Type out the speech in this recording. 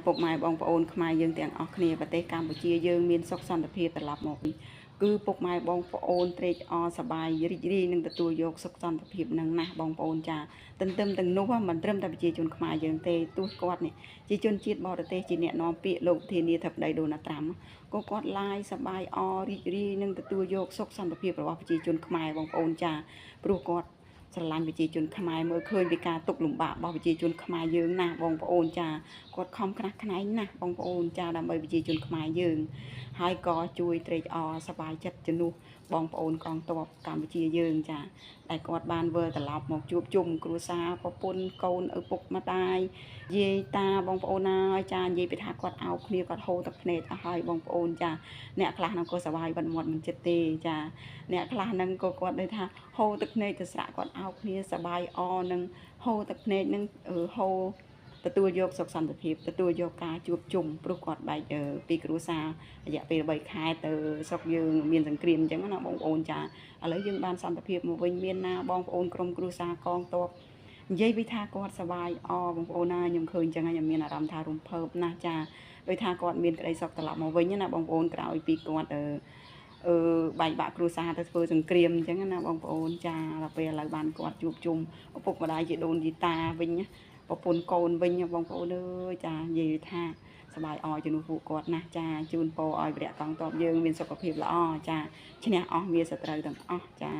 ពុកម៉ែបងប្អូនខ្មែរយើងទាំងអស់គ្នាប្រទេសកម្ពុជាយើងមានសុខសន្តិភាពត្រឡប់មកគឺពុកម៉ែបងប្អូនត្រេកអរសប្បាយរីករាយនឹងទទួលយកសុខសន្តិភាពនឹងណាស់បងប្អូនចាទន្ទឹមទាំងនោះមិនត្រឹមតែប្រជាជនខ្មែរយើងទេទោះគាត់នេះជាជនជាតិបរទេសជាអ្នកនាំពាក្យលោកធានាធិបតីដូណាល់ត្រាំក៏គាត់ឡាយសប្បាយអររីករាយនឹងទទួលយកសុខសន្តិភាពរបស់ប្រជាជនខ្មែរបងប្អូនចាព្រោះគាត់ស្រឡាញ់ប្រជាជនខ្មែរមើលឃើញពីការទុកលំបាករបស់ប្រជាជនខ្មែរយើងណាស់បងប្អូនចាគាត់ខំខ្នះខ្នែងណាស់បងប្អូនចាដើម្បីប្រជាជនខ្មែរយើងហើយក៏ជួយត្រេកអរសប្បាយចិត្តជំនួសបងប្អូនកងទ័ពកម្ពុជាយើងចាដែលគាត់បានវិលត្រឡប់មកជួបជុំគ្រួសារប្រពន្ធកូនឪពុកម្ដាយយាយតាបងប្អូនណាចានិយាយពីថាគាត់អោបគ្នាគាត់ហូរទឹកភ្នែកអស់ហើយបងប្អូនចាអ្នកខ្លះហ្នឹងក៏សប្បាយបាត់មាត់មិនចិត្តទេចាអ្នកខ្លះហ្នឹងក៏គាត់ដូចថាហូរទឹកភ្នែកទៅស្រាក់គាត់អោបគ្នាសប្បាយអនឹងហូរទឹកភ្នែកហ្នឹងហូរទទួលយកសុខសន្តិភាពទទួលយកការជួបជុំព្រោះគាត់បែកពីគ្រួសាររយៈពេល3ខែទៅស្រុកយើងមានសង្គ្រាមអញ្ចឹងណាបងប្អូនចាឥឡូវយើងបានសន្តិភាពមកវិញមានណាបងប្អូនក្រុមគ្រួសារកងទ័ពនិយាយពីថាគាត់សប្បាយអបងប្អូនណាខ្ញុំឃើញអញ្ចឹងខ្ញុំមានអារម្មណ៍ថារំភើបណាស់ចាដោយថាគាត់មានក្តីសុខត្រឡប់មកវិញណាបងប្អូនក្រោយពីគាត់បែកបាក់គ្រួសារទៅធ្វើសង្គ្រាមអញ្ចឹងណាបងប្អូនចាដល់ពេលឥឡូវបានគាត់ជួបជុំឪពុកម្ដាយជីដូនជីតាវិញប្រពន្ធកូនវិញបងប្អូនអើយចានិយាយថាសប្បាយអរជំនួសពួកគាត់ណាស់ចាជូនពរឲ្យព្រះកងទ័ពយើងមានសុខភាពល្អចាឈ្នះអស់មានសត្រូវទាំងអស់ចា